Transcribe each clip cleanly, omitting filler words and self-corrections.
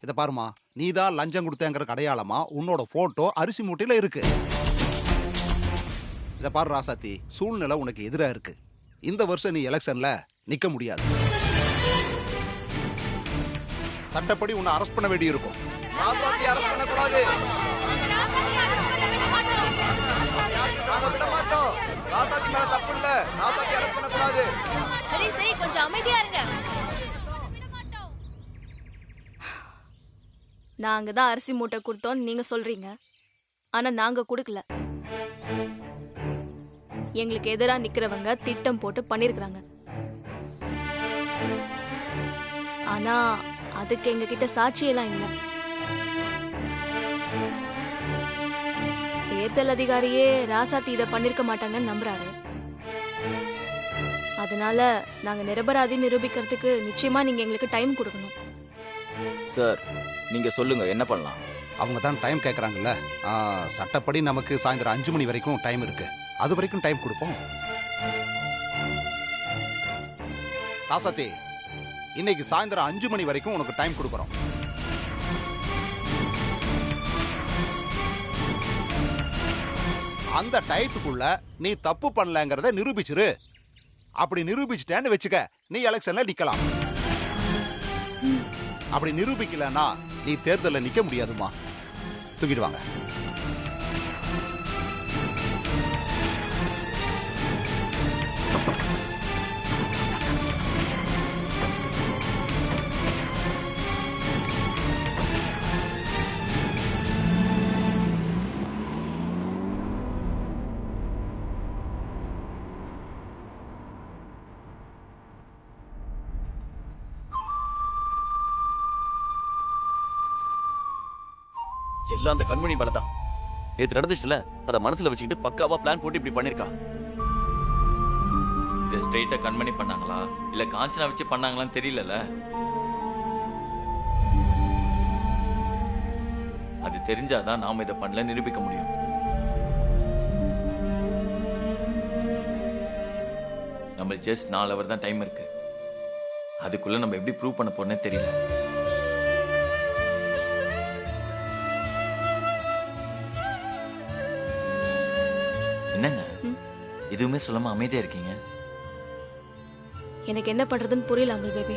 இத பாருமா, நீதான் லஞ்சம் கொடுத்தேங்கிற அடையாளமா உன்னோட போட்டோ அரிசி மூட்டையில இருக்கு. இத பாரு ராசாத்தி, சூழ்நிலை உனக்கு எதிரா இருக்கு. இந்த வருஷம் நீ எலெக்ஷன்ல நிக்க முடியாது. சட்டப்படி உன்னை அரெஸ்ட் பண்ண வேண்டி இருக்கும். ராசாத்தி அரெஸ்ட் பண்ண கூடாது. நாங்க விட மாட்டோம். ராசாத்தி மேல தப்பு இல்ல. ராசாத்தி அரெஸ்ட் பண்ண கூடாது. சரி சரி, கொஞ்சம் அமைதியா இருங்க. நாங்க தான் அரிசி மூட்டை கொடுத்தோம் நீங்க சொல்றீங்க, ஆனா நாங்க கொடுக்கல. எங்களுக்கு எதிரா நிக்கிறவங்க திட்டம் போட்டு பண்ணிருக்காங்க. ஆனா அதுக்கு எங்க கிட்ட சாட்சியெல்லாம் இல்ல. தேர்தல் அதிகாரியே ராசாத்தி இதை பண்ணிருக்க மாட்டாங்கன்னு நம்புறாரு. அதனால நாங்க நிரபராதி நிரூபிக்கிறதுக்கு நிச்சயமா நீங்க எங்களுக்கு டைம் கொடுக்கணும். சார், நீங்க சொல்லுங்க, என்ன பண்ணலாம்? அவங்க தான் டைம் கேட்கறாங்கல்ல. சட்டப்படி நமக்கு சாயந்தரம் 5 மணி வரைக்கும் டைம் இருக்கு. அது வரைக்கும் டைம் கொடுப்போம். ராசாத்தி, இன்னைக்கு சாயந்தரம் 5 மணி வரைக்கும் உனக்கு டைம் கொடுக்கறோம். அந்த டயத்துக்குள்ள நீ தப்பு பண்ணலங்கிறத நிரூபிச்சிரு. அப்படி நிரூபிச்சிட்டேன்னு வச்சுக்க, நீ எலெக்ஷன்ல நிக்கலாம். அப்படி நிரூபிக்கலன்னா நீ தேர்தல்ல நிக்க முடியாதுமா. தூக்கிடுவாங்க. எல்லாம் அந்த கண்மணி மேல தான். நேத்து நடந்துச்சுல, அத மனசுல வச்சுக்கிட்டு பக்காவா பிளான் போட்டு இப்படி பண்ணிருக்கா. இதை ஸ்ட்ரெயிட்டா கண்மணி பண்ணாங்களா இல்ல காஞ்சனா வச்சு பண்ணாங்களான்னு தெரியல. அது தெரிஞ்சாதான் நாம இதை பண்ணல நிரூபிக்க முடியும். நம்ம ஜஸ்ட் 4 hour தான் டைம் இருக்கு. அதுக்குள்ள நம்ம எப்படி ப்ரூவ் பண்ண போறோம்னே தெரியல. என்னங்க எதுவுமே சொல்லாம அமைதியா இருக்கீங்க? எனக்கு என்ன பண்றதுன்னு புரியல அமல் பேபி.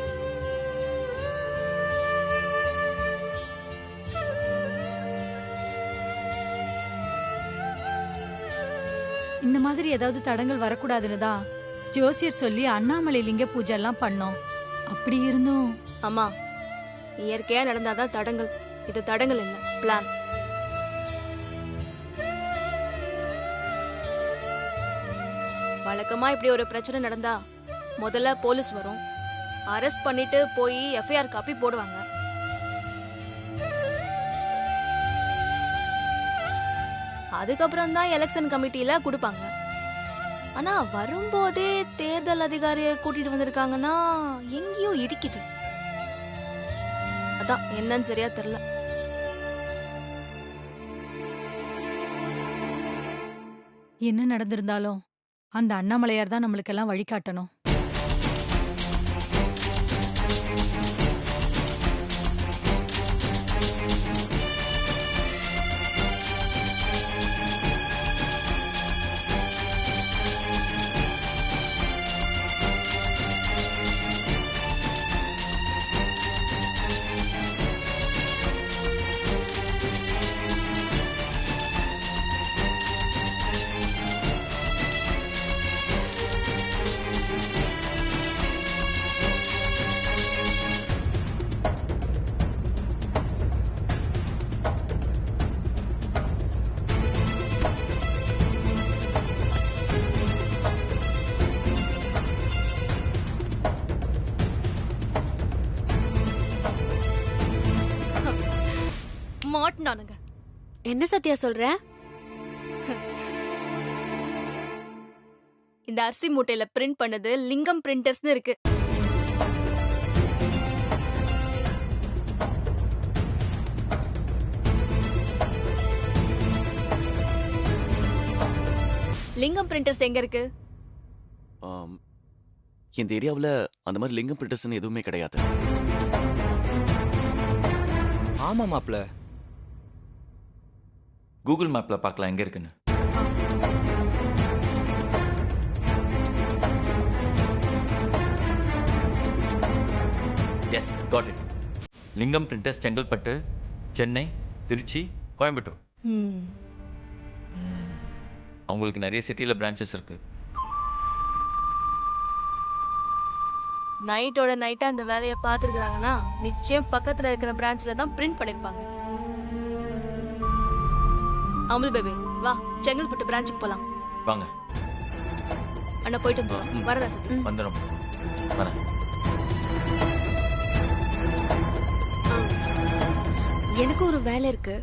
இந்த மாதிரி ஏதாவது தடங்கள் வரக்கூடாதுன்னு தான் ஜோசியர் சொல்லி அண்ணாமலை லிங்க பூஜை எல்லாம் பண்ணோம். அப்படி இருந்தும் அம்மா, இயற்கையா நடந்தாதான் தடங்கள். இது தடங்கள் இல்ல, பிளான். வழக்கமா இப்படி ஒரு பிரச்சனை நடந்தா முதல்ல போலீஸ் வரும், அரெஸ்ட் பண்ணிட்டு போய் எஃப்ஐஆர் காப்பி போடுவாங்க. அதுக்கப்புறம் தான் எலெக்ஷன் கமிட்டியில கொடுப்பாங்க. ஆனா வரும்போதே தேர்தல் அதிகாரியை கூட்டிட்டு வந்திருக்காங்கன்னா எங்கேயோ இடிக்குது. அதான் என்னன்னு சரியா தெரியல. என்ன நடந்திருந்தாலும் அந்த அண்ணாமலையார் தான் நம்மளுக்கெல்லாம் வழிகாட்டணும். மாட்டினானுங்க. என்ன சத்யா சொல்ற? இந்த அரிசி மூட்டையில பிரிண்ட் பண்ணது லிங்கம் பிரிண்டர்ஸ்னு இருக்கு. லிங்கம் பிரிண்டர்ஸ் எங்க இருக்கு? இந்த ஏரியாவில் அந்த மாதிரி லிங்கம் பிரிண்டர்ஸ்னு எதுவுமே கிடையாது. ஆமா மாப்ள. கூகுள் மேப்ல பார்க்கலாம் எங்க இருக்குன்னு. Yes, got it. Lingam printers Chengalpattu, Chennai, Tiruchi, Coimbatore. அவங்களுக்கு நிறைய சிட்டியில் பிரான்ச்சஸ் இருக்கு. நைட்டோட நைட்டா அந்த வேலையை பார்த்துருக்காங்கன்னா நிச்சயம் பக்கத்துல இருக்கிற பிரான்ச்ல தான் பிரிண்ட் பண்ணிருப்பாங்க. அமுல் பேபி வா, செங்கல்பட்டு பிரான்ச்சுக்கு போலாம். வாங்க. அண்ணா போயிட்டு வந்துடும். வரதா சார். வந்துடும். வரேன். எனக்கு ஒரு வேலை இருக்கு.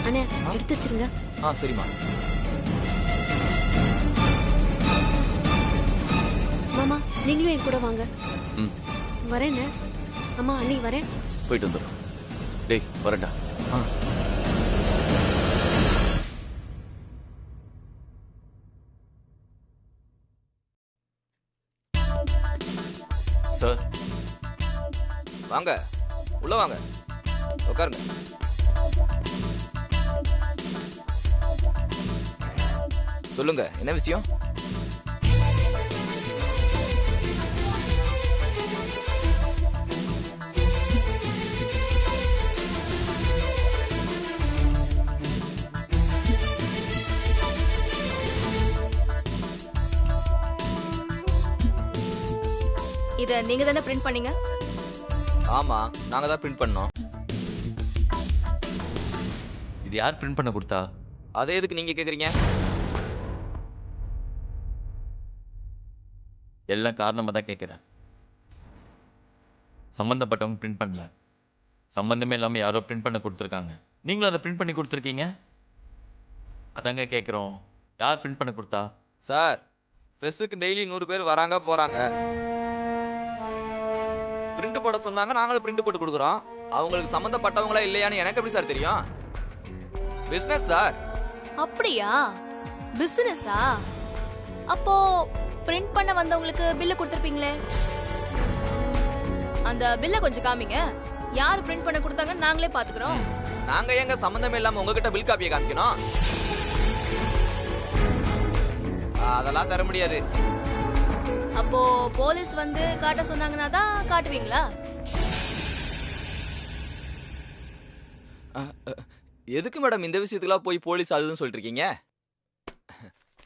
அண்ணே எடுத்து வச்சிருங்க. சரிம்மா. மாமா நீங்களும் என் கூட வாங்க. ம். வரேன்னு. அம்மா அண்ணி வரேன். போயிட்டு வந்துடும். டேய் வரேன்டா. சார் வாங்க, உள்ள வாங்க, உட்காருங்க. சொல்லுங்க, என்ன விஷயம்? இத நீங்க தானே பிரிண்ட் பண்ணீங்க? ஆமா, நாங்க தான் பிரிண்ட் பண்ணோம். இது யார் பிரிண்ட் பண்ண கொடுத்தா? அதே எதுக்கு நீங்க கேக்குறீங்க? எல்லாம் காரணமாக தான் கேட்குறேன். சம்மந்தப்பட்டவங்க பிரிண்ட் பண்ணல, சம்மந்தமே இல்லாமல் யாரோ பிரிண்ட் பண்ண கொடுத்துருக்காங்க. நீங்களும் அதை பிரிண்ட் பண்ணி கொடுத்துருக்கீங்க. அதாங்க கேட்குறோம், யார் பிரிண்ட் பண்ண கொடுத்தா? சார், ப்ரெஸ்ஸுக்கு டெய்லி 100 பேர் வராங்க போறாங்க. பிரிண்ட் போட சொன்னாங்க, நாங்களும் பிரிண்ட் போட்டு கொடுக்குறோம். அவங்களுக்கு சம்மந்தப்பட்டவங்களா இல்லையான்னு எனக்கு எப்படி சார் தெரியும்? Business sir. அப்படியா? பிசினஸா? அப்போ பிரிண்ட் பண்ண வந்தவங்களுக்கு பில்ல கொடுத்துருப்பீங்களே, அந்த பில்ல கொஞ்சம் காமிங்க. யார் பிரிண்ட் பண்ண கொடுத்தாங்க நாங்களே பாத்துக்கிறோம். நாங்க எங்க சம்பந்தமே இல்லாம உங்ககிட்ட பில் காப்பியை காமிக்கணும்? அதெல்லாம் தர முடியாது. அப்போ போலீஸ் வந்து காட்ட சொன்னாங்கன்னா தான் காட்டுவீங்களா? எதுக்கு மேடம் இந்த விஷயத்துக்குலாம் போய் போலீஸ் அதுன்னு சொல்லிட்டு இருக்கீங்க?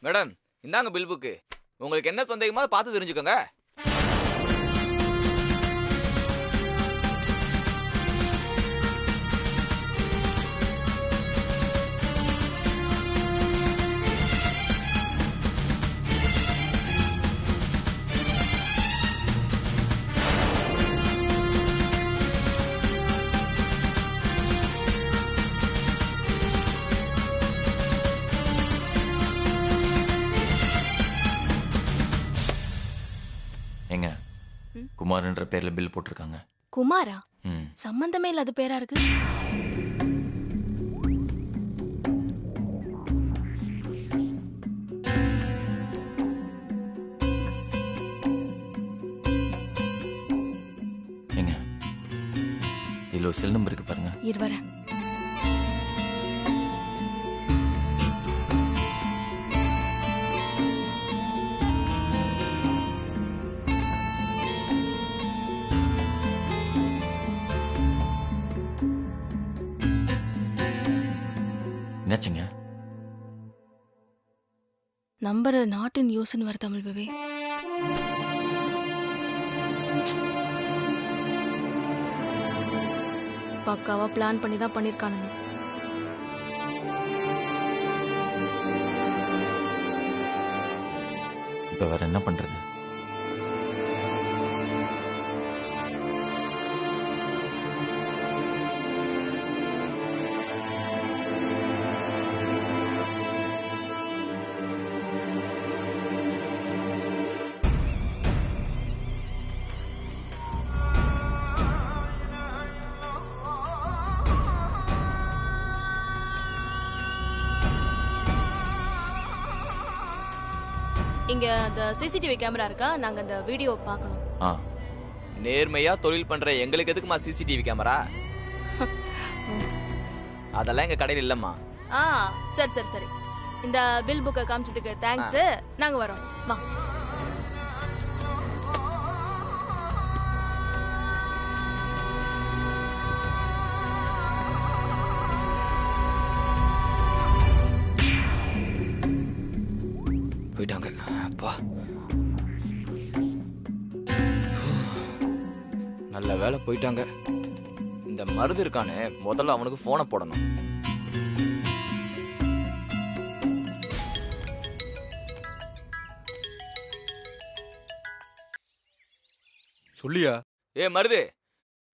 மேடம் இந்தாங்க பில் புக்கு. உங்களுக்கு என்ன சந்தேகமா பார்த்து தெரிஞ்சுக்கோங்க. எங்க குமார்ன்ற பேர்ல பில் போட்டிருக்காங்க. குமாரா? ம். சம்பந்தமே இல்லாத பேரா இருக்கு. எங்க இதுல ஒரு செல் நம்பர் இருக்கு பாருங்க. இருவர என்னாச்சுங்க? நம்பர் நாட் இன் யூஸ்னு வர தமிழ் பேபி. பக்காவா பிளான் பண்ணி தான் பண்ணிருக்கானுங்க. இப்ப வேற என்ன பண்றது? இங்க அந்த சிசிடிவி கேமரா இருக்கா? நாங்க அந்த வீடியோ பார்க்கணும். ஆ நேர்மையா தொழில் பண்ற எங்களுக்கு எதுக்குமா சிசிடிவி கேமரா? அதெல்லாம் எங்க கடையில் இல்லம்மா. ஆ சரி சரி சரி. இந்த பில் புக்கை காமிச்சதுக்கு தேங்க்ஸ். நாங்க வரோம். வா. போயிட்டாங்க. அப்பா நல்ல வேலை போயிட்டாங்க. இந்த மருது இருக்கானே, முதல்ல அவனுக்கு போனை போடணும். சொல்லியா? ஏ மருது,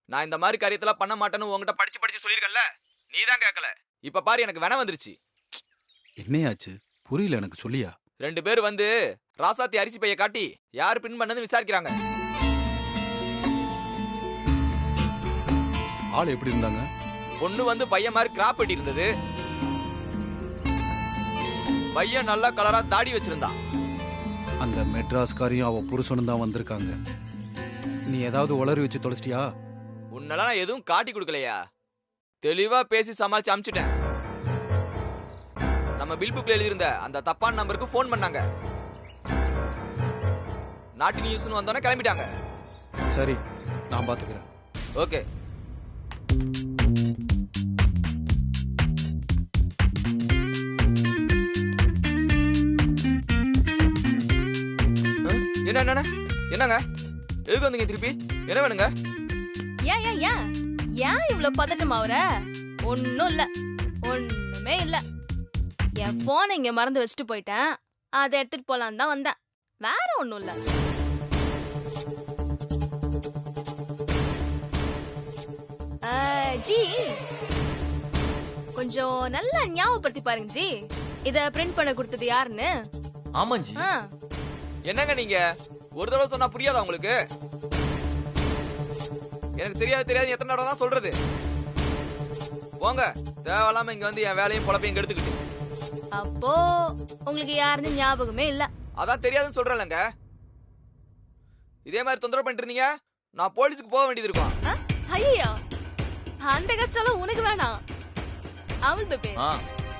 நான் இந்த மாதிரி காரியத்தெல்லாம் பண்ண மாட்டேன்னு உங்ககிட்ட படிச்சு சொல்லியிருக்கேன்ல, நீ தான் கேட்கல. இப்ப பாரு எனக்கு வென வந்துருச்சு. என்னையாச்சு? புரியல எனக்கு, சொல்லியா? 2 பேர் வந்து ராசாத்தி அரிசி பைய காட்டி யாரு பின் பண்ணது விசாரிக்கிறாங்க. ஆள் எப்படி இருந்தாங்க? பொண்ணு வந்து பையன் மாதிரி கிராப் வெட்டி இருந்தது. பையன் நல்லா கலரா தாடி வச்சிருந்தான். அந்த மெட்ராஸ்காரியும் அவ புருஷனும் தான் வந்திருக்காங்க. நீ ஏதாவது உளறி வச்சு தொலைச்சிட்டியா? உன்னெல்லாம் நான் எதுவும் காட்டி கொடுக்கலையா? தெளிவா பேசி சமாளிச்சு அமிச்சிட்டேன். நம்ம பில் புக்ல எழுதியிருந்த அந்த தப்பான நம்பருக்கு ஃபோன் பண்ணாங்க. நாட்டு நியூஸ்னு வந்தோன்னே கிளம்பிட்டாங்க. சரி, நான் பாத்துக்கிறேன். ஓகே. என்ன என்னங்க, எதுக்கு வந்தீங்க திருப்பி? என்ன வேணுங்க? ஏன் ஏன் ஏன் ஏன் இவ்வளவு பதட்டம் ஆகுற? ஒன்னும் இல்ல, ஒண்ணுமே இல்ல. என் போனை இங்க மறந்து வச்சுட்டு போயிட்டேன். அதை எடுத்துட்டு போலாம் தான் வந்தேன். வேற ஒண்ணும் இல்ல. ஜி கொஞ்சம் நல்லா ஞாபகப்படுத்தி பாருங்க ஜி. இத பிரிண்ட் பண்ண கொடுத்தது யாருன்னு? ஆமாஞ்சி. என்னங்க நீங்க ஒரு தடவை சொன்னா புரியாதா உங்களுக்கு? எனக்கு தெரியாது எத்தனை தடவை தான் சொல்றது? போங்க, தேவையில்லாம இங்க வந்து என் வேலையும் பொழப்பையும் எடுத்துக்கிட்டு. அப்போ உங்களுக்கு யாருன்னு ஞாபகமே இல்ல? அதான் தெரியாதுன்னு சொல்றேன்லங்க. இதே மாதிரி தொந்தரவு பண்ணிட்டு இருந்தீங்க, நான் போலீஸுக்கு போக வேண்டியது இருக்கும். ஐயா, அந்த கஷ்டம் உனக்கு வேணாம். அவள் பேபே,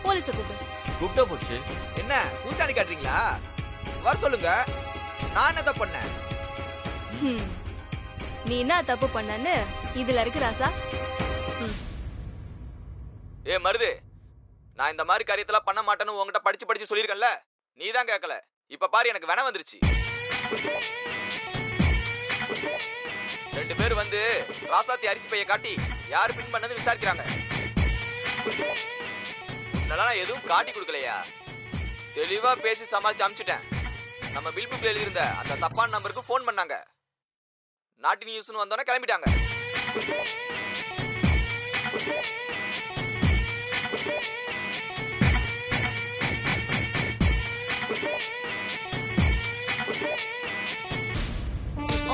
போலீஸ கூப்பிட்டா போச்சு. என்ன பூச்சாண்டி காட்டுறீங்களா? வர சொல்லுங்க, நான் என்ன தப்பு பண்ணேன்? நீ என்ன தப்பு பண்ணன்னு இதுல இருக்கு ராசா. ஏ மருது, நான் இந்த மாதிரி காரியத்தெல்லாம் பண்ண மாட்டேன்னு உங்ககிட்ட படிச்சு சொல்லியிருக்கேன்ல, நீ தான் கேட்கல. இப்ப பாரு எனக்கு வென வந்துருச்சு. 2 பேர் வந்து ராசாத்தி அரிசி பைய காட்டி யாரு பின் பண்ணது விசாரிக்கிறாங்க. நான் எதுவும் காட்டி கொடுக்கலையா? தெளிவா பேசி சமாளிச்சு அமிச்சிட்டேன். நம்ம பில் புக்ல எழுதியிருந்த அந்த தப்பான நம்பருக்கு ஃபோன் பண்ணாங்க. நாட்டு நியூஸ்னு வந்தோன்னே கிளம்பிட்டாங்க.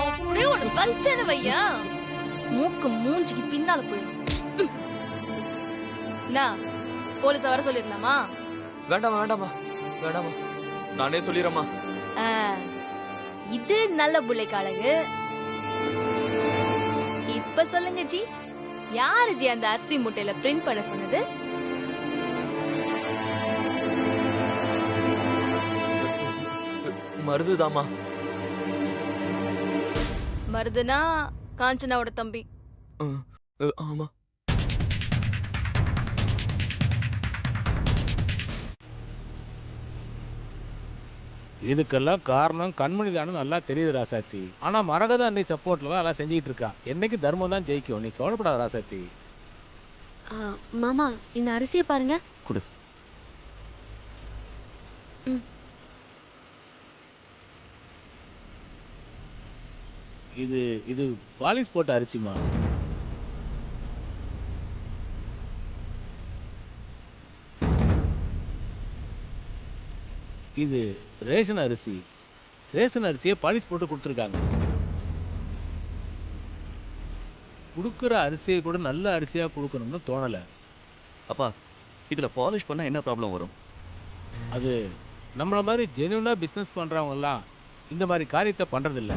அப்படியே ஒரு பச்சனை வையா, மூக்கு மூஞ்சிக்கு பின்னால போயிடும். போலீஸ வர சொல்லிடலாமா? வேண்டாமா, நானே சொல்லிடுறேம்மா. இது நல்ல புள்ளைக்கு அழகு. இப்ப சொல்லுங்க ஜி, யாரு ஜி அந்த அரிசி மூட்டையில பிரிண்ட் பண்ண சொன்னது? மருதுதாமா. மருதுனா காஞ்சனாவோட தம்பி. ஆமா. இதுக்கெல்லாம் காரணம் கண்மணி தானு நல்லா தெரியுது ராசாத்தி. ஆனா மரகத அன்னை சப்போர்ட்ல தான் எல்லாம் செஞ்சுட்டு இருக்கா. என்னைக்கு தர்மம் தான் ஜெயிக்கும். நீ கவலைப்படாத ராசாத்தி. மாமா, இந்த அரிசியை பாருங்க. குடு. இது பாலிஷ் போட்ட அரிசிமா. இது ரேஷன் அரிசி. ரேஷன் அரிசியை பாலிஷ் போட்டு கொடுத்துருக்காங்க. கொடுக்குற அரிசியை கூட நல்ல அரிசியா கொடுக்கணும்னு தோணலை. அப்பா, இதுல பாலிஷ் பண்ணா என்ன ப்ராப்ளம் வரும்? அது நம்மள மாதிரி ஜென்யூனா பிஸ்னஸ் பண்றவங்கலாம் இந்த மாதிரி காரியத்தை பண்றதில்ல.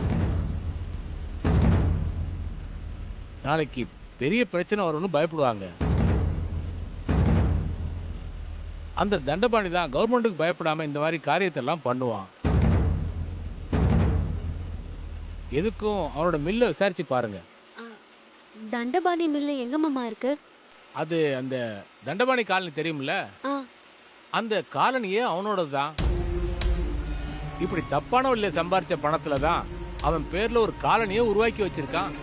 நாளைக்கு பெரிய பிரச்சனை வரும்னு பயப்படுவாங்க. அந்த தண்டபாணி தான் கவர்மெண்ட்டுக்கு பயப்படாம இந்த மாதிரி காரியத்தெல்லாம் பண்ணுவான். எதுக்கும் அவனோட மில்லை விசாரிச்சு பாருங்க. தண்டபாணி மில்லு எங்க மாமா இருக்கு? அது அந்த தண்டபாணி காலனி தெரியும்ல, ஆ, அந்த காலனியே அவனோட தான். இப்படி தப்பான வழியில சம்பாரிச்ச பணத்துல தான் அவன் பேர்ல ஒரு காலனியை உருவாக்கி வச்சிருக்கான்.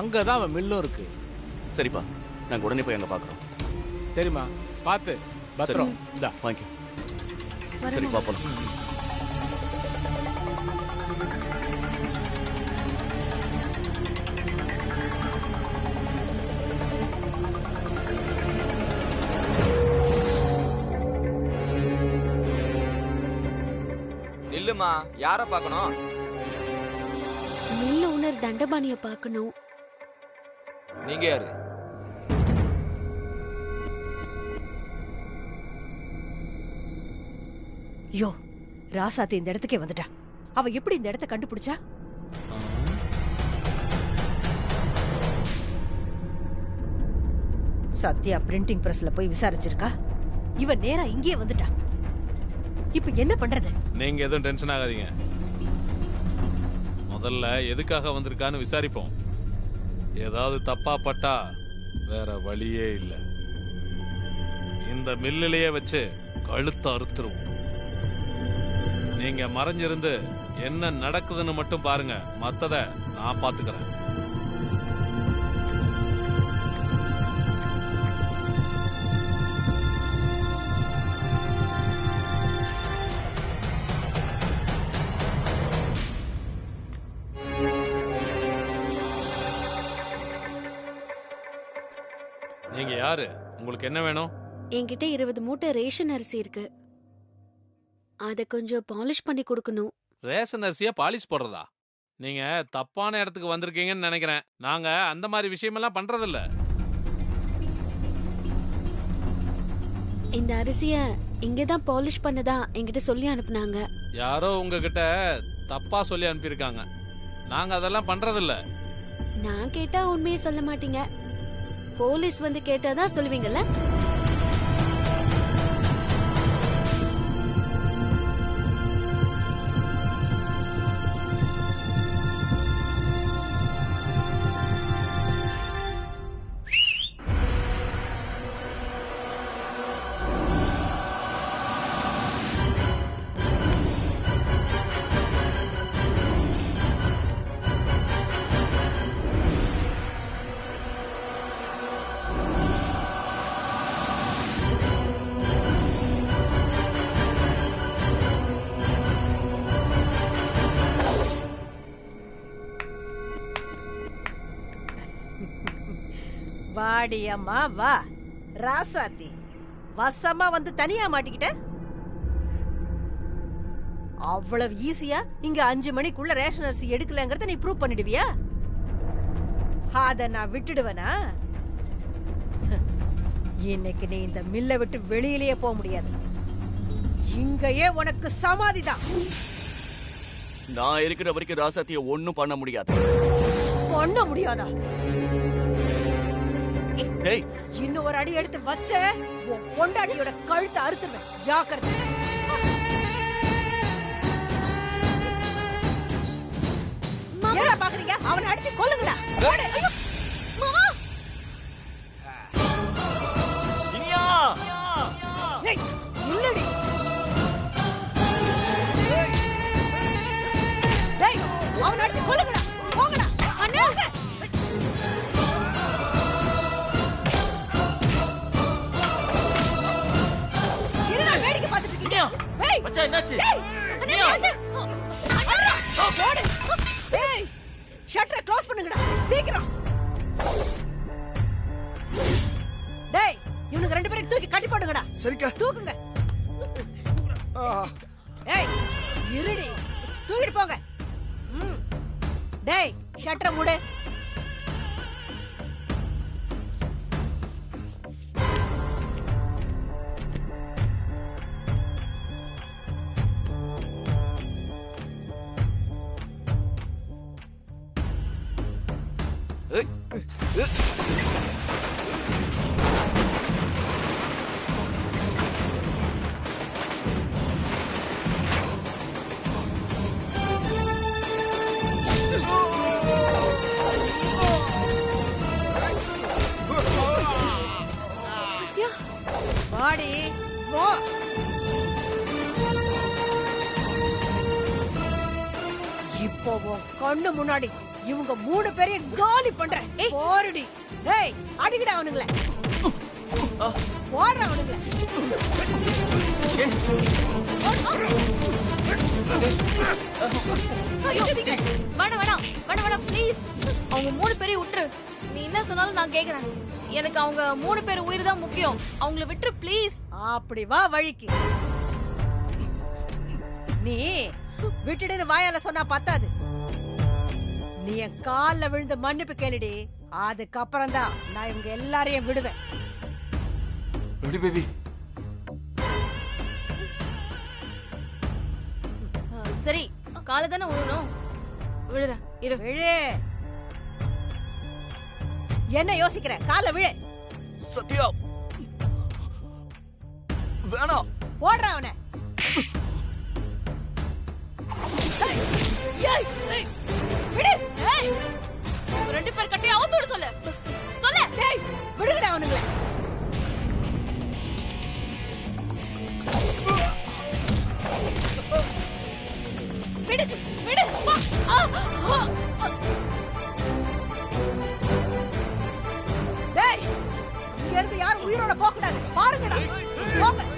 அங்கதான் அவன் மில்லும் இருக்கு. சரிப்பா, நாங்க உடனே போய் அங்க பாக்குறோம். சரிம்மா, பார்த்து பத்திரம். இந்தா வாங்கி. வரேன் சரி, மாமா. பாப்போம். இல்லம்மா, யார பார்க்கணும்? மில் ஓனர் தண்டபாணிய பார்க்கணும். நீங்க யாரு? யோ, ராசாத்தி இந்த இடத்துக்கே வந்துட்டா. அவ எப்படி இந்த இடத்த கண்டுபிடிச்சா? சத்யா பிரிண்டிங் பிரஸ்ல போய் விசாரிச்சிருக்கா. இவ நேரா இங்கே வந்துட்டா. இப்ப என்ன பண்றது? நீங்க எதுவும் டென்ஷன் ஆகாதீங்க. முதல்ல எதுக்காக வந்திருக்கான்னு விசாரிப்போம். ஏதாவது தப்பா பட்டா வேற வழியே இல்லை. இந்த மில்லிலேயே வச்சு கழுத்தை அறுத்துருவோம். நீங்க மறைஞ்சிருந்து என்ன நடக்குதுன்னு மட்டும் பாருங்க, மத்தத நான் பாத்துக்கிறேன். நீங்க யாரு? உங்களுக்கு என்ன வேணும்? என்கிட்ட 20 மூட்டை ரேஷன் அரிசி இருக்கு. அத கொஞ்சம் பாலிஷ் பண்ணி கொடுக்கணும். ரேஷன் அரிசியா பாலிஷ் போடுறதா? நீங்க தப்பான இடத்துக்கு வந்திருக்கீங்கன்னு நினைக்கிறேன். நாங்க அந்த மாதிரி விஷயமெல்லாம் பண்றதில்ல. இந்த அரிசிய இங்கதான் பாலிஷ் பண்ணதா என்கிட்ட சொல்லி அனுப்புனாங்க. யாரோ உங்ககிட்ட தப்பா சொல்லி அனுப்பியிருக்காங்க. நாங்க அதெல்லாம் பண்றதில்ல. நான் கேட்டா உண்மையை சொல்ல மாட்டீங்க. போலீஸ் வந்து கேட்டாதான் சொல்லுவீங்கல்ல? வாடி அம்மா வா. ராசாத்தி வசமா வந்து தனியா மாட்டிக்கிட்ட. அவ்வளவு ஈஸியா இங்க 5 மணிக்குள்ள ரேஷன் அரிசி எடுக்கலங்கறத நீ ப்ரூவ் பண்ணிடுவியா? அத நான் விட்டுடுவேனா? இன்னைக்கு நீ இந்த மில்லை விட்டு வெளியிலேயே போக முடியாது. இங்கேயே உனக்கு சமாதிதான். நான் இருக்கிற வரைக்கும் ராசாத்திய ஒண்ணும் பண்ண முடியாது. பண்ண முடியாதா? டேய், இன்னும் ஒரு அடி எடுத்து வச்ச உன் பொண்டாட்டியோட கழுத்தை அறுத்துருவேன். ஜாக்கிரதை. என்ன பாக்குறீங்க? அவனை அடிச்சு கொல்லுங்கடா. இனியா! ஏய், இல்லடி. டேய், அவனை அடிச்சு கொல்லுங்கடா. போங்கடா. அண்ணா, வேடிக்கை பார்த்துட்டு இருக்கீங்க. ஏய், மச்சான் என்னாச்சு? அண்ணா, போடு. ஏய், ஷட்டரை க்ளோஸ் பண்ணுங்கடா சீக்கிரம். டேய், இவனுக்கு 2 பேரும் தூக்கி கட்டி போடுங்கடா. சரிக்கா. தூக்குங்க. ஏய், இருடி. தூக்கிட்டு போங்க. டேய், ஷட்டரை மூடு. சத்யா வாடி வா. இப்போ உன் கண்ணு முன்னாடி இவங்க 3 பேரையும் காலி பண்றேன். போறடி. டேய் அடிக்கடா அவனுங்கள. போடுற அவனுங்கள. ஐயோ வேணாம் ப்ளீஸ். அவங்க 3 பேரையும் விட்டுரு. நீ என்ன சொன்னாலும் நான் கேக்குறேன். எனக்கு அவங்க 3 பேர் உயிர் தான் முக்கியம். அவங்கள விட்டுரு ப்ளீஸ். அப்படி வா வழிக்கு. நீ விட்டுடுன்னு வாயால சொன்னா பத்தாது. நீ என் கால்ல விழுந்து மன்னிப்பு கேளுடி. அதுக்கப்புறம் தான் நான் இவங்க எல்லாரையும் விடுவேன். Ready baby. சரி காலை தானே விழணும். விழுறேன் இரு. விழு. என்ன யோசிக்கிற? கால விழு. சத்யா வேணாம். போடுற அவனை. விடு. உங்க 2 பேர் கட்டி அவுத்தோட சொல்லு. சொல்லு. டேய் விடுங்கடா அவனுங்கள. விடு விடு. டேய் இங்க இருந்து யாரும் உயிரோட போக கூடாது. பாருங்கடா. போங்க.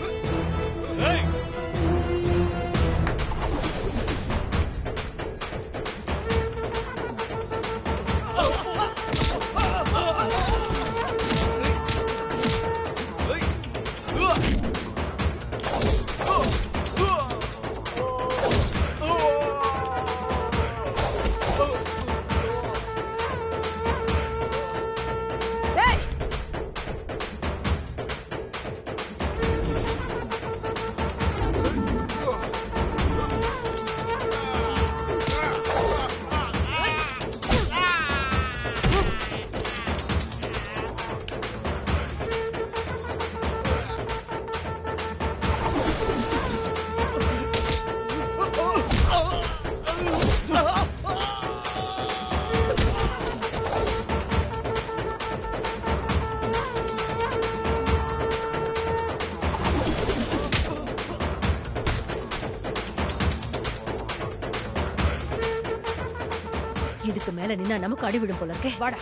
இதுக்கு மேல நின்னா நமக்கு அடிவிடும் போல இருக்கே. வாடா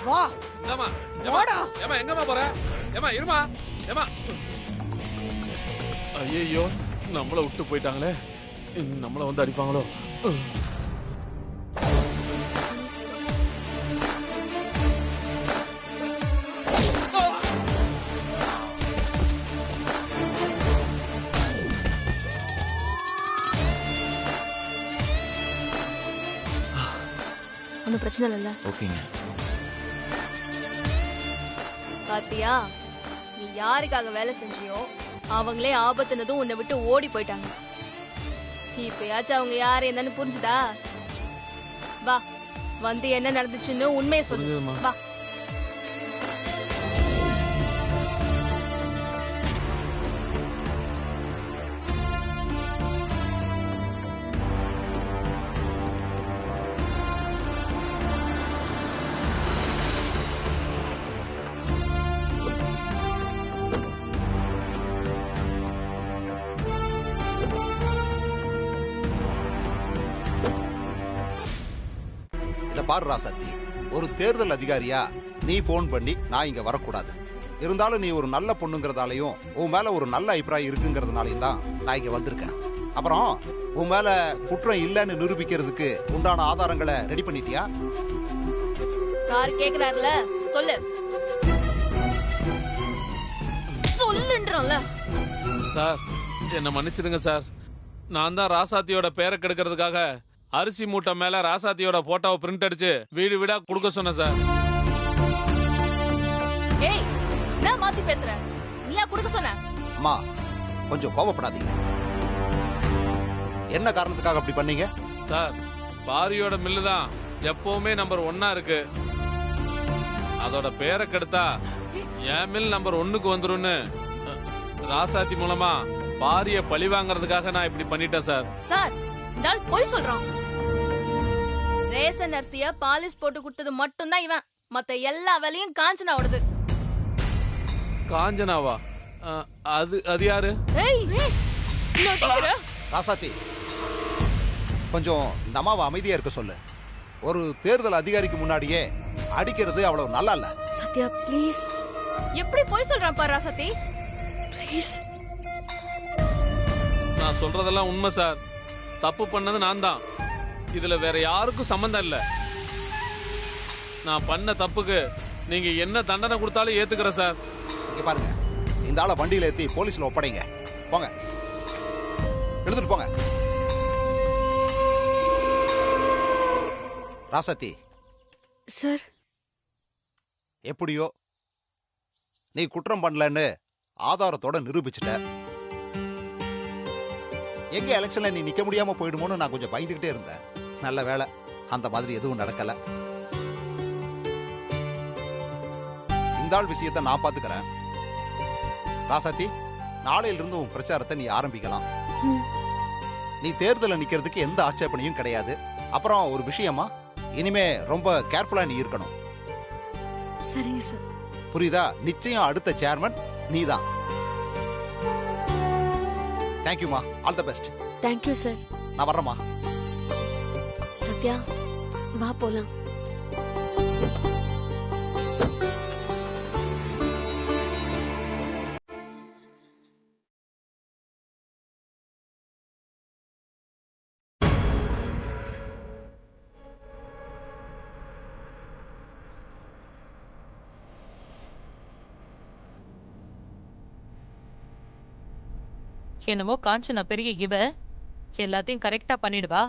வா. ஏமா வாடா. ஏமா எங்கம்மா போற? ஏமா இருமா. ஏமா ஐயோ நம்மள விட்டு போயிட்டாங்களே. நம்மள வந்து அடிப்பாங்களோ? ஒன்னும் பிரச்சனை இல்ல. ஓகேங்க. பாத்தியா நீ யாருக்காக வேலை செஞ்சியோ அவங்களே ஆபத்துனதும் உன்னை விட்டு ஓடி போயிட்டாங்க. இப்பயாச்சும் அவங்க யாரு என்னன்னு புரிஞ்சுதா? வா வந்து என்ன நடந்துச்சுன்னு உண்மையை சொல்லு. வா. பாரு ராசாத்தி, ஒரு தேர்தல் அதிகாரியா நீ போன் பண்ணி நான் இங்க வரக்கூடாது. இருந்தாலும் நீ ஒரு நல்ல பொண்ணுங்கிறதாலையும் உன் மேல ஒரு நல்ல அபிப்பிராயம் இருக்குங்கிறதுனாலையும் தான் நான் இங்க வந்திருக்கேன். அப்புறம் உன் மேல குற்றம் இல்லைன்னு நிரூபிக்கிறதுக்கு உண்டான ஆதாரங்களை ரெடி பண்ணிட்டியா? சார் கேக்குறாருல, சொல்லு. சொல்லுன்றோம்ல. சார் என்ன மன்னிச்சிடுங்க சார். நான் தான் ராசாத்தியோட பேரை கெடுக்கிறதுக்காக அரிசி மூட்டை மேல ராசாத்தியோட போட்டோவை பிரிண்ட் அடிச்சு வீடு வீடா கொடுக்க சொன்னேன் சார். ஏய் நான் மாத்தி பேசுறேன். நீயா கொடுக்க சொன்ன? அம்மா கொஞ்சம் கோபப்படாதீங்க. என்ன காரணத்துக்காக அப்படி பண்ணீங்க? சார் பாரியோட மில்லு தான் எப்பவுமே நம்பர் 1 இருக்கு. அதோட பேரை கெடுத்தா என் மில் நம்பர் 1க்கு வந்துரும்னு ராசாத்தி மூலமா பாரிய பழி வாங்குறதுக்காக நான் இப்படி பண்ணிட்டேன் சார். சார் இந்த ஆள் பொய் சொல்றான். ரேஷன் அரிசிய பாலிஷ் போட்டு கொடுத்தது மட்டும்தான் இவன். மத்த எல்லா வேலையும் காஞ்சனாவோடது. காஞ்சனாவா? அது யாரு? ராசாத்தி, கொஞ்சம் இந்த அம்மாவை அமைதியா இருக்க சொல்லு. ஒரு தேர்தல் அதிகாரிக்கு முன்னாடியே அடிக்கிறது அவ்வளவு நல்லா இல்ல. சத்யா ப்ளீஸ். எப்படி போய் சொல்றான் பாரு ராசாத்தி. ப்ளீஸ். நான் சொல்றதெல்லாம் உண்மை சார். தப்பு பண்ணது நான் தான். இதுல வேற யாருக்கும் சம்பந்தம் இல்ல. நான் பண்ண தப்புக்கு நீங்க என்ன தண்டனை கொடுத்தாலும் ஏத்துக்கிறேன் சார். இங்க பாருங்க, இந்த ஆளை வண்டியில ஏத்தி போலீஸ்ல ஒப்படைங்க. போங்க, எடுத்துட்டு போங்க. ராசாத்தி சார், எப்படியோ நீ குற்றம் பண்ணலன்னு ஆதாரத்தோட நிரூபிச்சுட்ட. எங்க எலெக்ஷன்ல நீ நிக்க முடியாம போயிடுமோன்னு நான் கொஞ்சம் பயந்துகிட்டே இருந்தேன். நல்ல வேலை, அந்த மாதிரி எதுவும் நடக்கல. இந்த ஆள் விஷயத்தை நான் பாத்துக்கிறேன். ராசாத்தி, நாளையில இருந்து உன் பிரச்சாரத்தை நீ ஆரம்பிக்கலாம். நீ தேர்தலில் நிக்கிறதுக்கு எந்த ஆட்சேபனையும் கிடையாது. அப்புறம் ஒரு விஷயமா, இனிமே ரொம்ப கேர்ஃபுல்லா நீ இருக்கணும். சரிங்க சார். புரியுதா? நிச்சயம் அடுத்த சேர்மன் நீதான். தேங்க்யூமா, all the best. Thank you sir. நான் வர்றேம்மா. சத்யா வா போலாம். என்னமோ காஞ்சனா பெரிய இவ எல்லாத்தையும் கரெக்டா பண்ணிடுவா.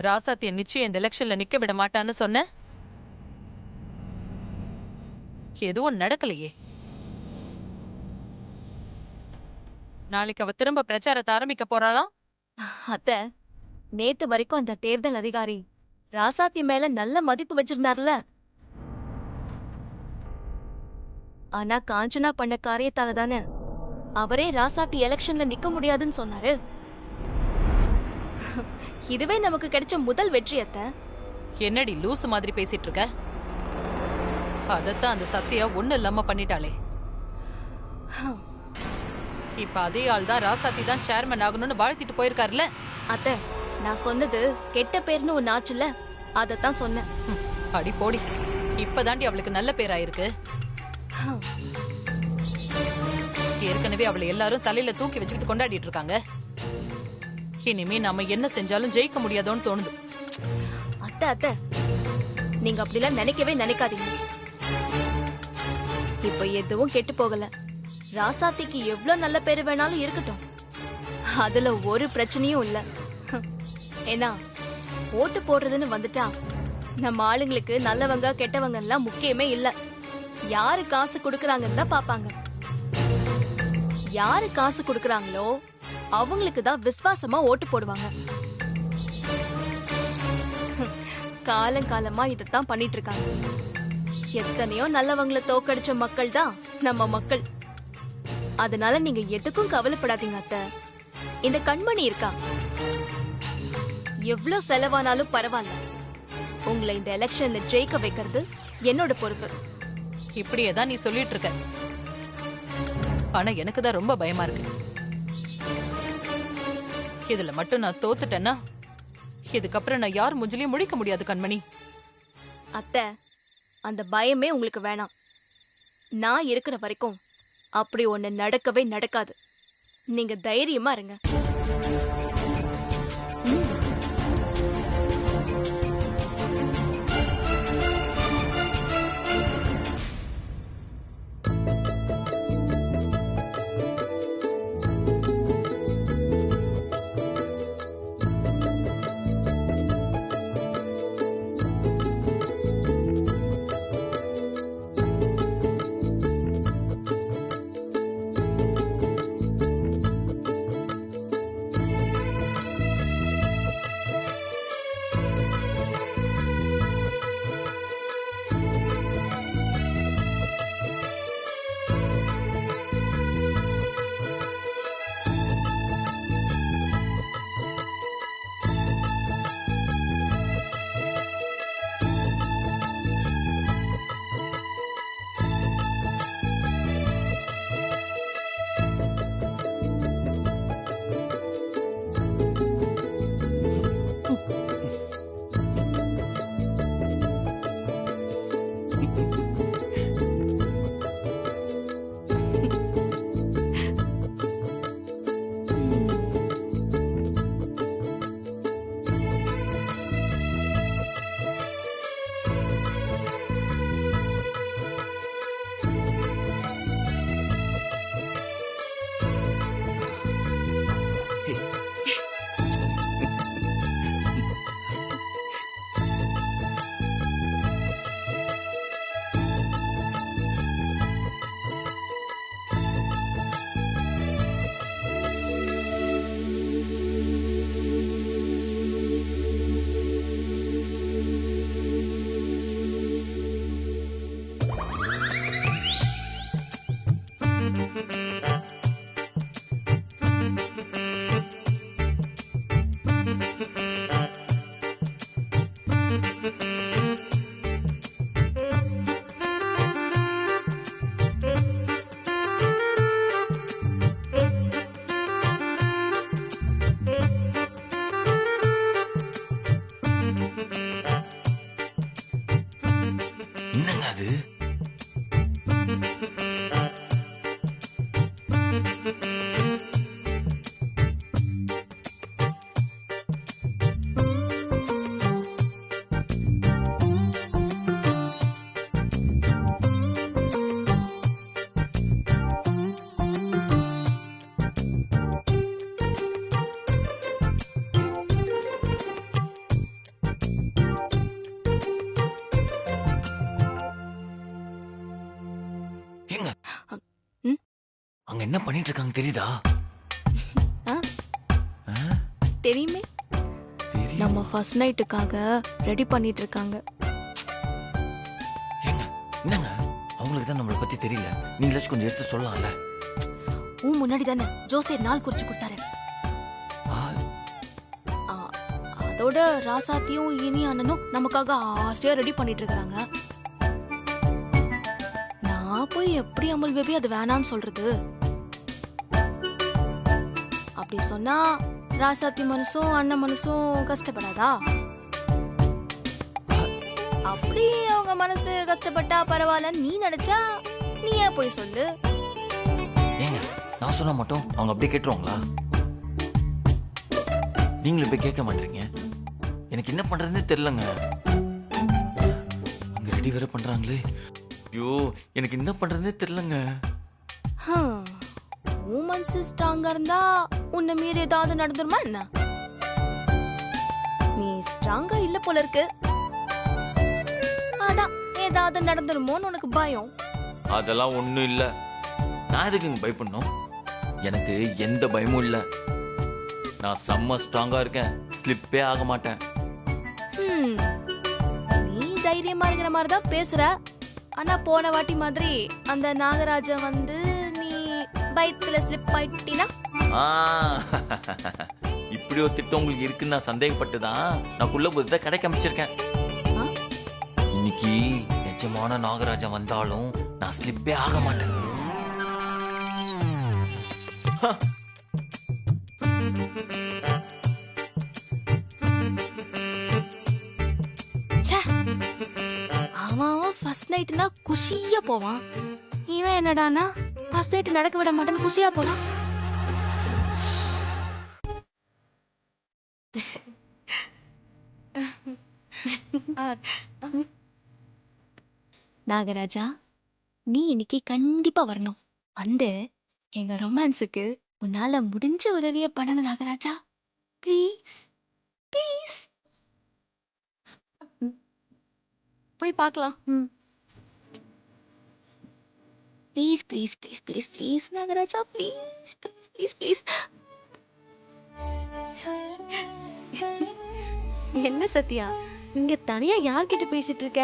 ராசாத்திய நிச்சயம் இந்த எலெக்ஷன்ல நிக்க விட மாட்டான்னு சொன்ன, எதுவும் நடக்கலையே. நாளைக்கு அவ திரும்ப பிரச்சாரத்தை ஆரம்பிக்க போறாளாம். அத்தை, நேத்து வரைக்கும் அந்த தேர்தல் அதிகாரி ராசாத்தி மேல நல்ல மதிப்பு வச்சிருந்தார்ல. ஆனா காஞ்சனா பண்ண காரியத்தால தானே அவரே ராசாத்தி எலெக்ஷன்ல நிக்க முடியாதுன்னு சொன்னாரு. இதுவே நமக்கு கிடைச்ச முதல் வெற்றி அத்தை. என்னடி லூசு மாதிரி பேசிட்டு இருக்க? அதத்தான் அந்த சத்யா ஒண்ணு இல்லாம பண்ணிட்டாளே. இப்ப அதே ஆள் தான் ராசாத்தி தான் சேர்மன் ஆகணும்னு வாழ்த்திட்டு போயிருக்காருல்ல. அத்தை, நான் சொன்னது கெட்ட பேர்னு ஒன்னு ஆச்சுல, அதத்தான் சொன்னேன். அடி போடி, இப்பதாண்டி அவளுக்கு நல்ல பேராயிருக்கு. ஏற்கனவே அவளை எல்லாரும் தலையில தூக்கி வச்சுக்கிட்டு கொண்டாடிட்டு இருக்காங்க. இனிமே நாம என்ன செஞ்சாலும் ஜெயிக்க முடியாதோன்னு தோணுது. அத்தை அத்தை, நீங்க அப்படிலாம் நினைக்கவே நினைக்காதீங்க. இப்ப எதுவும் கெட்டு போகல. ராசாத்திக்கு எவ்வளவு நல்ல பேரு வேணாலும் இருக்கட்டும், அதுல ஒரு பிரச்சனையும் இல்ல. ஏன்னா ஓட்டு போடுறதுன்னு வந்துட்டா நம்ம ஆளுங்களுக்கு நல்லவங்க கெட்டவங்க எல்லாம் முக்கியமே இல்ல. யாரு காசு கொடுக்கறாங்கன்னு தான் பாப்பாங்க. யாரு காசு கொடுக்கறாங்களோ அவங்களுக்கு தான் விசுவாசமா ஓட்டு போடுவாங்க. காலங்காலமா இதத்தான் பண்ணிட்டு இருக்காங்க. எத்தனையோ நல்லவங்களை தோக்கடிச்ச மக்கள் தான் நம்ம மக்கள். அதனால நீங்க எதுக்கும் கவலைப்படாதீங்க அத்தை. இந்த கண்மணி இருக்கா, எவ்வளவு செலவானாலும் பரவாயில்ல, உங்களை இந்த எலெக்ஷன்ல ஜெயிக்க வைக்கிறது என்னோட பொறுப்பு. இப்படியேதான் நீ சொல்லிட்டு இருக்க. ஆனா எனக்கு தான் ரொம்ப பயமா இருக்கு. இதுல மட்டும் நான் தோத்துட்டேன்னா இதுக்கப்புறம் நான் யார் மூஞ்சிலையும் முழிக்க முடியாது கண்மணி. அத்தை, அந்த பயமே உங்களுக்கு வேணாம். நான் இருக்கிற வரைக்கும் அப்படி ஒண்ணு நடக்கவே நடக்காது. நீங்க தைரியமா இருங்க. அது? அங்க என்ன பண்ணிட்டு இருக்காங்க தெரியுதா? தெரியுமே, நம்ம ஃபர்ஸ்ட் நைட்டுக்காக ரெடி பண்ணிட்டு இருக்காங்க. என்னங்க அவங்களுக்கு தான் நம்மளை பத்தி தெரியல, நீங்களாச்சும் கொஞ்சம் எடுத்து சொல்லலாம்ல. முன்னாடி தானே ஜோசியர் நாள் குறிச்சு கொடுத்தாரு. அதோட ராசாத்தியும் இனி அண்ணனும் நமக்காக ஆசையா ரெடி பண்ணிட்டு இருக்காங்க. நான் போய் எப்படி அமல் பேபி அது வேணான்னு சொல்றது? அப்படி சொன்னா ராசாத்தி மனசும் அண்ணன் மனசும் கஷ்டப்படாதா? அப்படி அவங்க மனசு கஷ்டப்பட்டா பரவாயில்ல நீ நினைச்சா நீயே போய் சொல்லு. ஏங்க நான் சொன்னா மட்டும் அவங்க அப்படியே கேட்டுருவாங்களா? நீங்களும் போய் கேட்க மாட்டீங்க. எனக்கு என்ன பண்றதுன்னு தெரியலங்க. அங்க ரெடி வேற பண்றாங்களே. ஐயோ எனக்கு என்ன பண்றதுன்னே தெரியலங்க. மனசு ஸ்ட்ராங்கா இருந்தா உன்னை மீறி ஏதாவது நடந்துருமா என்ன? நீ ஸ்ட்ராங்கா இல்ல போல இருக்கு. அதான் ஏதாவது நடந்துருமோன்னு உனக்கு பயம். அதெல்லாம் ஒண்ணும் இல்ல. நான் எதுக்கு பயப்படணும்? எனக்கு எந்த பயமும் இல்ல. நான் செம்ம ஸ்ட்ராங்கா இருக்கேன், ஸ்லிப்பே ஆக மாட்டேன். நீ தைரியமா இருக்கிற மாதிரி தான் பேசுற. ஆனா போன வாட்டி மாதிரி அந்த நாகராஜன் வந்து நீ பைக்ல ஸ்லிப் ஆயிட்டினா? இப்படி ஒரு திட்டம் உங்களுக்கு இருக்குன்னு நான் சந்தேகப்பட்டுதான் நான் குள்ள புதுதை கடை காமிச்சிருக்கேன். இன்னைக்கு நிஜமான நாகராஜன் வந்தாலும் நான் ஸ்லிப்பே ஆக மாட்டேன். அவன் ஃபர்ஸ்ட் நைட்னா குஷியா போவான். இவன் என்னடானா ஃபர்ஸ்ட் நைட் நடக்க விட மாட்டேன்னு குஷியா போறான். நாகராஜா, நீ இன்னைக்கு கண்டிப்பா வரணும். வந்து எங்க ரொமான்ஸுக்கு உன்னால முடிஞ்ச உதவிய பண்ணணும் நாகராஜா. Please please. போய் பார்க்கலாம். Please please please please please Nagaraja, please please please please. என்ன சத்யா, இங்க தனியா யார்கிட்ட பேசிட்டு இருக்க?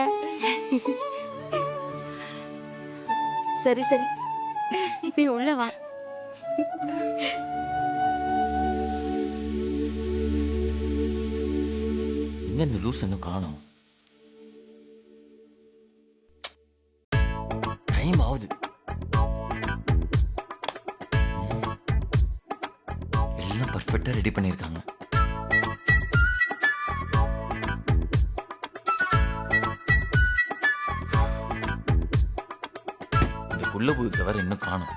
சரி சரி, நீ உள்ள வா. எங்க இந்த லூஸ் இன்னும் காணோம்? டைம் ஆகுது. எல்லாம் பர்ஃபெக்டா ரெடி பண்ணிருக்காங்க. இந்த குள்ளபுது தவிர இன்னும் காணோம்.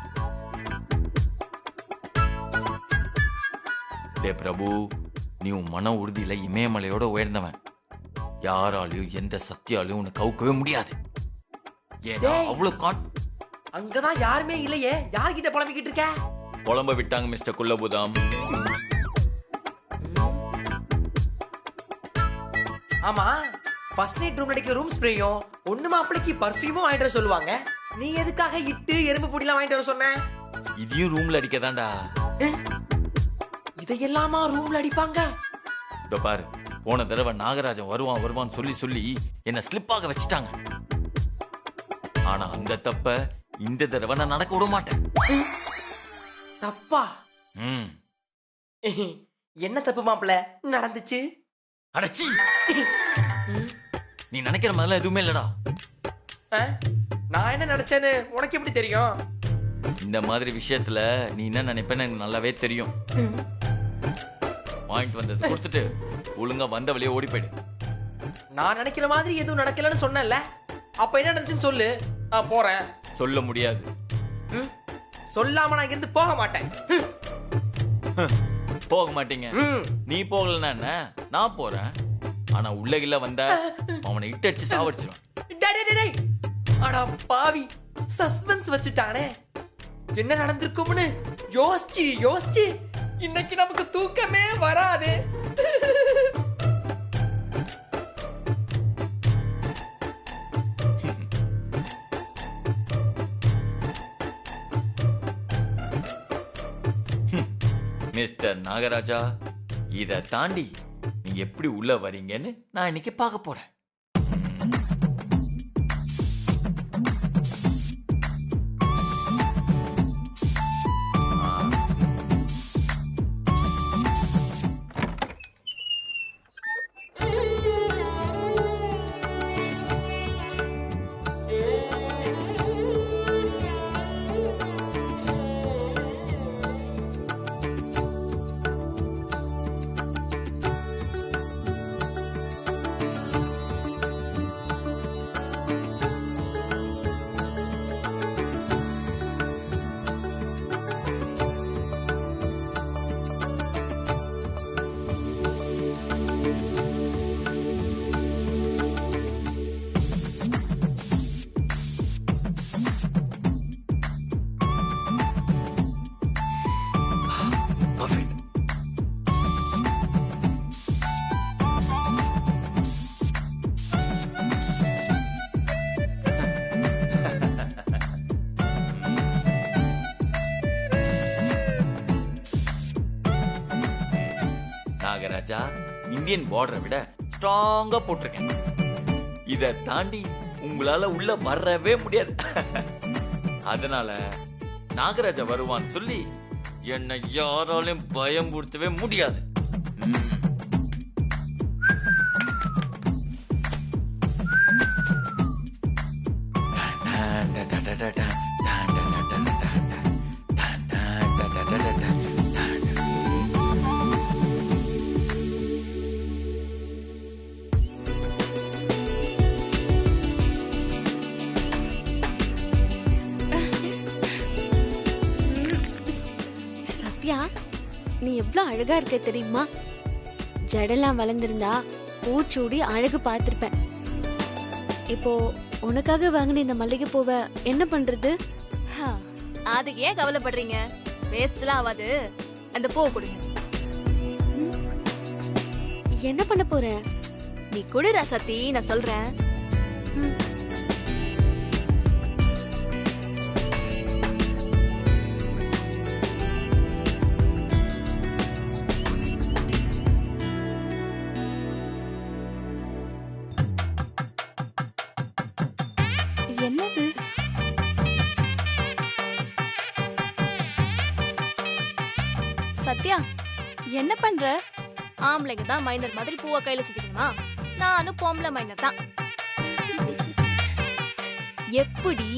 டே பிரபு, நீ உன் மன உறுதியில இமயமலையோட உயர்ந்தவன். யாராலையும் எந்த சக்தியாலையும் உன்னை கவுக்கவே முடியாது. அங்கதான் யாருமே இல்லையே, யார்கிட்ட புலம்பிக்கிட்டு இருக்க? புலம்ப விட்டாங்க மிஸ்டர் குள்ளபுதாம். ஆமா, ஃபர்ஸ்ட் நைட் ரூம் நடிக்க ரூம் ஸ்ப்ரேயும் ஒண்ணு மாப்பிளைக்கு பர்ஃபியூமும் வாங்கிட்டு வர சொல்லுவாங்க. நீ எதுக்காக இட்டு எறும்பு பொடிலாம் வாங்கிட்டு வர சொன்ன? இதையும் ரூம்ல அடிக்கதான்டா. இதையெல்லாமா ரூம்ல அடிப்பாங்க? இதோ பாரு, போன தடவை நாகராஜன் வருவான்னு சொல்லி சொல்லி என்ன ஸ்லிப்பாக வச்சுட்டாங்க. ஆனா அந்த தப்ப இந்த தடவை நான் நடக்க விட மாட்டேன். தப்பா? என்ன தப்பு மாப்பிள்ள நடந்துச்சு? அடச்சி, நீ நினைக்கிற மாதிரிலாம் எதுவுமே இல்லடா. நான் என்ன நினைச்சேன்னு உனக்கு எப்படி தெரியும்? இந்த மாதிரி விஷயத்துல நீ என்ன நினைப்பேன்னு எனக்கு நல்லாவே தெரியும். பாயிண்ட் வந்தது கொடுத்துட்டு ஒழுங்கா வந்த வழியே ஓடி போயிடு. நான் நினைக்கிற மாதிரி எதுவும் நடக்கலன்னு சொன்னேன்ல. அப்ப என்ன நடந்துச்சுன்னு சொல்லு, நான் போறேன். சொல்ல முடியாது. சொல்லாம நான் இங்கிருந்து போக மாட்டேன். போக மாட்டீங்க. நீ போகலன்னா என்ன, நான் போறேன். ஆனா உள்ள கிள்ள வந்தா அவனை இட்டடிச்சு சாவடிச்சிடும். அடா பாவி, சஸ்பென்ஸ் வச்சுட்டானே. என்ன நடந்திருக்கும்னு யோசிச்சு யோசிச்சு இன்னைக்கு நமக்கு தூக்கமே வராது. மிஸ்டர் நாகராஜா, இத தாண்டி நீங்க எப்படி உள்ள வரீங்கன்னு நான் இன்னைக்கு பார்க்க போறேன். நாகராஜா, இந்தியன் பார்டரை விட ஸ்ட்ராங்கா போட்டிருக்கேன். இத தாண்டி உங்களால உள்ள வரவே முடியாது. அதனால நாகராஜா வருவான்னு சொல்லி என்னை யாராலையும் பயமுறுத்தவே முடியாது. சத்யா, நீ எவ்வளவு அழகா இருக்க தெரியுமா? ஜடெல்லாம் வளர்ந்திருந்தா பூச்சூடி அழகு பார்த்திருப்பேன். இப்போ உனக்காக வாங்கின இந்த மல்லிகை பூவை என்ன பண்றது? அதுக்கு ஏன் கவலைப்படுறீங்க? வேஸ்ட்லாம் ஆகாது. அந்த பூவை கொடுங்க. என்ன பண்ண போற? நீ குடு ராசாத்தி, நான் சொல்றேன். என்னது? சத்யா, என்ன பண்ற? ஆம்பளைங்க தான் மைனர் மாதிரி பூவை கையில சுத்திக்கணுமா? நானும் பொம்பளை மைனர் தான். எப்படி?